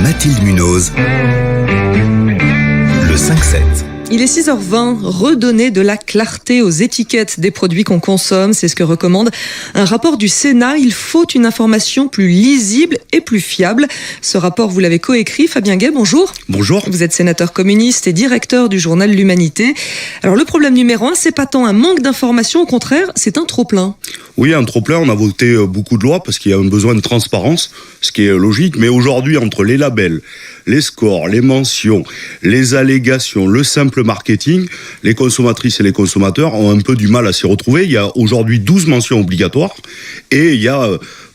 Mathilde Munoz, le 5-7. Il est 6h20, redonner de la clarté aux étiquettes des produits qu'on consomme, c'est ce que recommande un rapport du Sénat. Il faut une information plus lisible et plus fiable. Ce rapport, vous l'avez coécrit. Fabien Gay, bonjour. Bonjour. Vous êtes sénateur communiste et directeur du journal L'Humanité. Alors le problème numéro 1, c'est pas tant un manque d'informations, au contraire, c'est un trop-plein. Oui, un trop-plein, on a voté beaucoup de lois parce qu'il y a un besoin de transparence, ce qui est logique. Mais aujourd'hui, entre les labels, les scores, les mentions, les allégations, le simple marketing, les consommatrices et les consommateurs ont un peu du mal à s'y retrouver. Il y a aujourd'hui 12 mentions obligatoires et il y a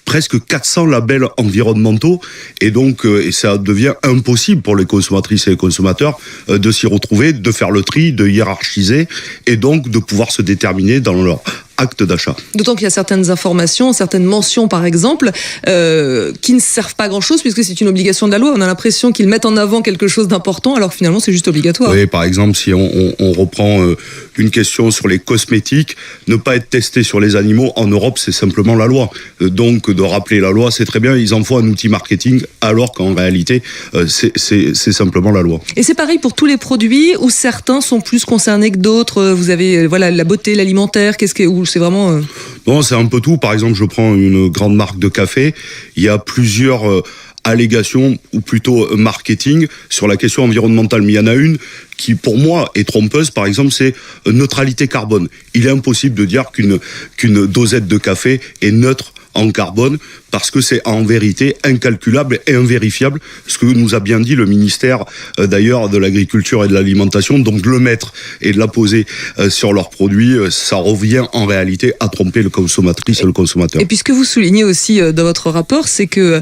presque 400 labels environnementaux et donc et ça devient impossible pour les consommatrices et les consommateurs de s'y retrouver, de faire le tri, de hiérarchiser et donc de pouvoir se déterminer dans leur acte d'achat. D'autant qu'il y a certaines informations, certaines mentions par exemple, qui ne servent pas à grand-chose puisque c'est une obligation de la loi. On a l'impression qu'ils mettent en avant quelque chose d'important alors que finalement c'est juste obligatoire. Oui, par exemple, si on reprend une question sur les cosmétiques, ne pas être testé sur les animaux, en Europe, c'est simplement la loi. Donc, de rappeler la loi, c'est très bien, ils en font un outil marketing, alors qu'en réalité, c'est simplement la loi. Et c'est pareil pour tous les produits, où certains sont plus concernés que d'autres. Vous avez la beauté, l'alimentaire, où c'est vraiment... Non, c'est un peu tout. Par exemple, je prends une grande marque de café, il y a plusieurs... allégations ou plutôt marketing sur la question environnementale. Mais il y en a une qui, pour moi, est trompeuse. Par exemple, c'est neutralité carbone. Il est impossible de dire qu'une dosette de café est neutre en carbone parce que c'est en vérité incalculable et invérifiable, ce que nous a bien dit le ministère d'ailleurs de l'Agriculture et de l'Alimentation. Donc de le mettre et de la poser sur leurs produits, ça revient en réalité à tromper le consommatrice et le consommateur. Et puis ce que vous soulignez aussi dans votre rapport, c'est que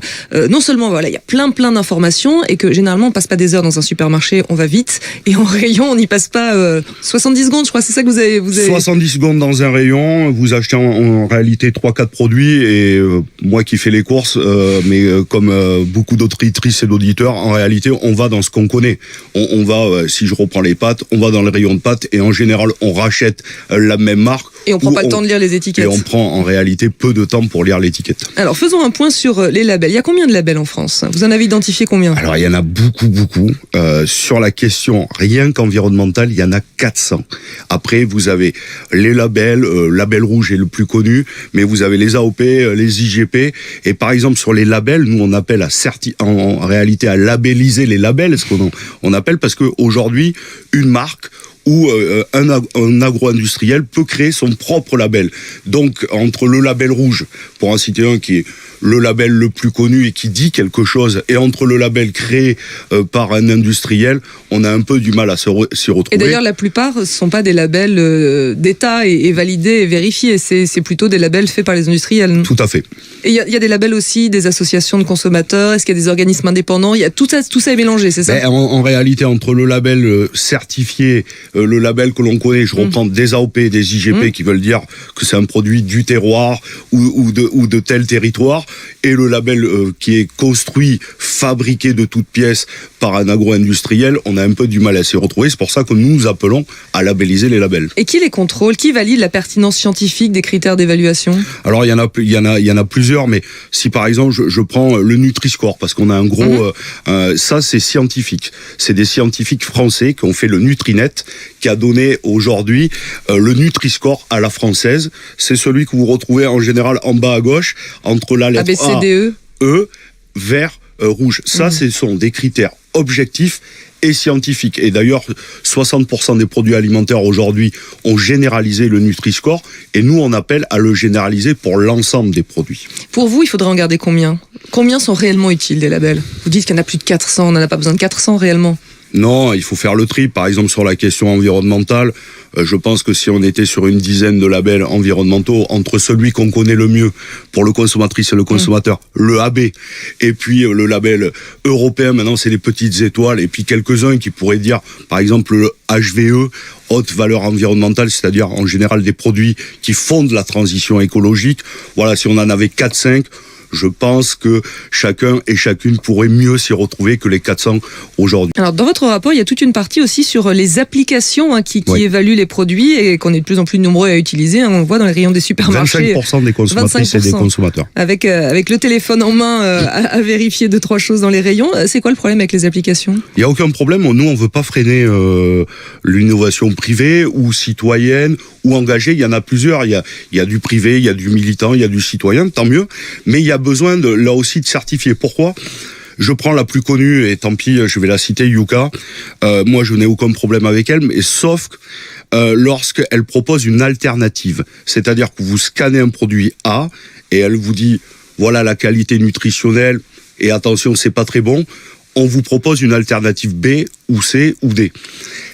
non seulement il y a plein d'informations et que généralement on passe pas des heures dans un supermarché, on va vite et en rayon on n'y passe pas 70 secondes, je crois, c'est ça que vous avez... 70 secondes dans un rayon, vous achetez en réalité 3-4 produits et moi qui fais les courses, mais comme beaucoup d'auditrices et d'auditeurs, en réalité, on va dans ce qu'on connaît. On va, si je reprends les pâtes, on va dans le rayon de pâtes et en général, on rachète la même marque. Et on prend pas le temps de lire les étiquettes. Et on prend en réalité peu de temps pour lire l'étiquette. Alors faisons un point sur les labels. Il y a combien de labels en France ? Vous en avez identifié combien ? Alors il y en a beaucoup. Sur la question rien qu'environnementale, il y en a 400. Après, vous avez les labels, label rouge est le plus connu, mais vous avez les AOP, les IGP. Et par exemple, sur les labels, nous on appelle en réalité à labelliser les labels, ce qu'on appelle, parce qu'aujourd'hui, une marque où un agro-industriel peut créer son propre label. Donc, entre le label rouge, pour en citer un qui est le label le plus connu et qui dit quelque chose, et entre le label créé par un industriel, on a un peu du mal à s'y retrouver. Et d'ailleurs, la plupart ne sont pas des labels d'État et validés et vérifiés, c'est plutôt des labels faits par les industriels. Tout à fait. Et il y a des labels aussi, des associations de consommateurs, est-ce qu'il y a des organismes indépendants ? Il y a tout ça est mélangé, c'est ça ? En réalité, entre le label certifié, le label que l'on connaît, je reprends des AOP, des IGP qui veulent dire que c'est un produit du terroir ou de tel territoire, et le label qui est construit, fabriqué de toutes pièces par un agro-industriel, on a un peu du mal à s'y retrouver. C'est pour ça que nous appelons à labelliser les labels. Et qui les contrôle ? Qui valide la pertinence scientifique des critères d'évaluation ? Alors il y en a plusieurs, mais si par exemple je prends le Nutri-Score, parce qu'on a un gros... ça c'est scientifique. C'est des scientifiques français qui ont fait le Nutrinet, qui a donné aujourd'hui le Nutri-Score à la française. C'est celui que vous retrouvez en général en bas à gauche, entre la lettre ABCDE. E, vert, rouge. Ça, ce sont des critères objectifs et scientifiques. Et d'ailleurs, 60% des produits alimentaires aujourd'hui ont généralisé le Nutri-Score, et nous, on appelle à le généraliser pour l'ensemble des produits. Pour vous, il faudrait en garder combien ? Combien sont réellement utiles, des labels ? Vous dites qu'il y en a plus de 400, on n'en a pas besoin de 400 réellement ? Non, il faut faire le tri. Par exemple, sur la question environnementale, je pense que si on était sur une dizaine de labels environnementaux, entre celui qu'on connaît le mieux pour le consommatrice et le consommateur, le AB, et puis le label européen, maintenant c'est les petites étoiles, et puis quelques-uns qui pourraient dire, par exemple, le HVE, haute valeur environnementale, c'est-à-dire en général des produits qui font de la transition écologique. Voilà, si on en avait 4-5, Je pense que chacun et chacune pourrait mieux s'y retrouver que les 400 aujourd'hui. Alors, dans votre rapport, il y a toute une partie aussi sur les applications qui évaluent les produits et qu'on est de plus en plus nombreux à utiliser. On le voit dans les rayons des supermarchés. 25% des consommatrices 25%. Et des consommateurs. Avec le téléphone en main à vérifier 2-3 choses dans les rayons. C'est quoi le problème avec les applications ? Il n'y a aucun problème. Nous, on ne veut pas freiner l'innovation privée ou citoyenne ou engagée. Il y en a plusieurs. Il y a du privé, il y a du militant, il y a du citoyen, tant mieux. Mais il y a besoin là aussi de certifier. Pourquoi ? Je prends la plus connue, et tant pis, je vais la citer, Yuka. Moi, je n'ai aucun problème avec elle, mais sauf lorsqu'elle propose une alternative. C'est-à-dire que vous scannez un produit A, et elle vous dit, voilà la qualité nutritionnelle, et attention, c'est pas très bon. On vous propose une alternative B, ou C, ou D.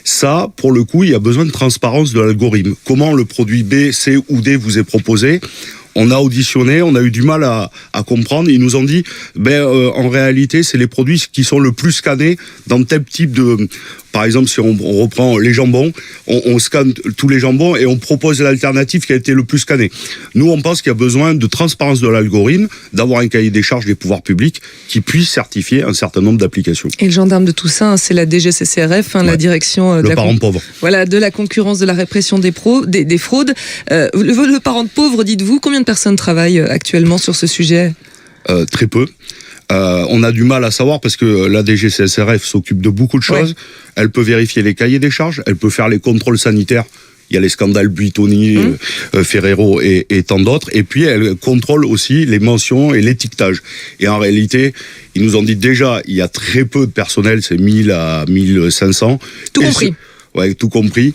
Ça, pour le coup, il y a besoin de transparence de l'algorithme. Comment le produit B, C ou D vous est proposé ? On a auditionné, on a eu du mal à comprendre. Ils nous ont dit, en réalité, c'est les produits qui sont le plus scannés dans tel type de... Par exemple, si on reprend les jambons, on scanne tous les jambons et on propose l'alternative qui a été le plus scannée. Nous, on pense qu'il y a besoin de transparence de l'algorithme, d'avoir un cahier des charges des pouvoirs publics qui puisse certifier un certain nombre d'applications. Et le gendarme de tout ça, c'est la DGCCRF, la direction de parent pauvre. Voilà, de la concurrence, de la répression des fraudes. Le parent pauvre, dites-vous, combien de personnes travaillent actuellement sur ce sujet ? Très peu. On a du mal à savoir parce que la DGCCRF s'occupe de beaucoup de choses. Ouais. Elle peut vérifier les cahiers des charges, elle peut faire les contrôles sanitaires. Il y a les scandales Buitoni, Ferrero et tant d'autres. Et puis, elle contrôle aussi les mentions et l'étiquetage. Et en réalité, ils nous ont dit déjà, il y a très peu de personnel, c'est 1000 à 1500. Tout compris. Ouais, tout compris.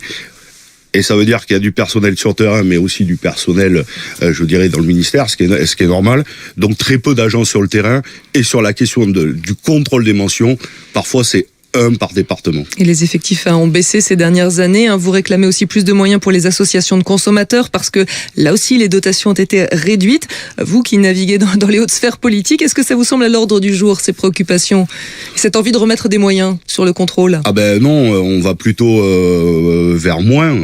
Et ça veut dire qu'il y a du personnel sur terrain, mais aussi du personnel, je dirais, dans le ministère, ce qui est normal. Donc très peu d'agents sur le terrain. Et sur la question du contrôle des mentions, parfois c'est un par département. Et les effectifs ont baissé ces dernières années. Vous réclamez aussi plus de moyens pour les associations de consommateurs parce que là aussi les dotations ont été réduites. Vous qui naviguez dans les hautes sphères politiques, est-ce que ça vous semble à l'ordre du jour, ces préoccupations, cette envie de remettre des moyens sur le contrôle ? Ah ben non, on va plutôt vers moins.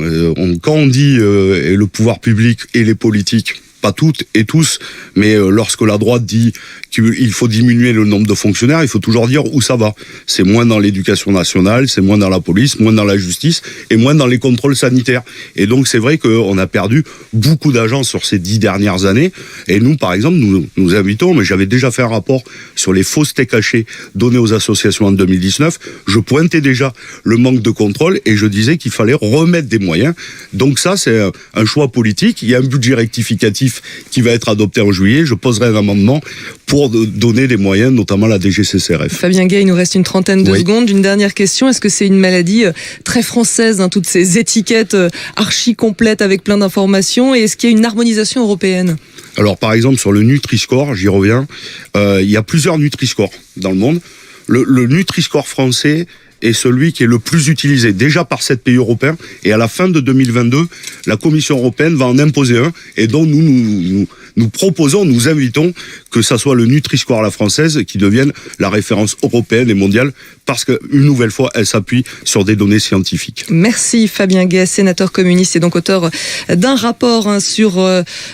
Quand on dit et le pouvoir public et les politiques, pas toutes et tous, mais lorsque la droite dit qu'il faut diminuer le nombre de fonctionnaires, il faut toujours dire où ça va. C'est moins dans l'éducation nationale, c'est moins dans la police, moins dans la justice et moins dans les contrôles sanitaires. Et donc c'est vrai qu'on a perdu beaucoup d'agents sur ces 10 dernières années. Et nous, par exemple, nous invitons, mais j'avais déjà fait un rapport sur les faussetés cachées données aux associations en 2019. Je pointais déjà le manque de contrôle et je disais qu'il fallait remettre des moyens. Donc ça, c'est un choix politique. Il y a un budget rectificatif qui va être adopté en juillet. Je poserai un amendement pour donner des moyens, notamment à la DGCCRF. Fabien Gay, il nous reste une trentaine de secondes. Une dernière question, est-ce que c'est une maladie très française, toutes ces étiquettes archi complètes avec plein d'informations, et est-ce qu'il y a une harmonisation européenne ? Alors par exemple sur le Nutri-Score, j'y reviens, il y a plusieurs Nutri-Score dans le monde. Le Nutri-Score français est celui qui est le plus utilisé déjà par 7 pays européens, et à la fin de 2022, la Commission européenne va en imposer un, et donc nous proposons, nous invitons que ça soit le Nutri-Score à la française qui devienne la référence européenne et mondiale, parce qu'une nouvelle fois, elle s'appuie sur des données scientifiques. Merci Fabien Gay, sénateur communiste et donc auteur d'un rapport sur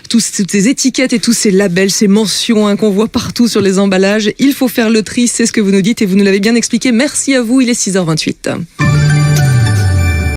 toutes ces étiquettes et tous ces labels, ces mentions qu'on voit partout sur les emballages. Il faut faire le tri, c'est ce que vous nous dites et vous nous l'avez bien expliqué. Merci à vous, il est 6h28.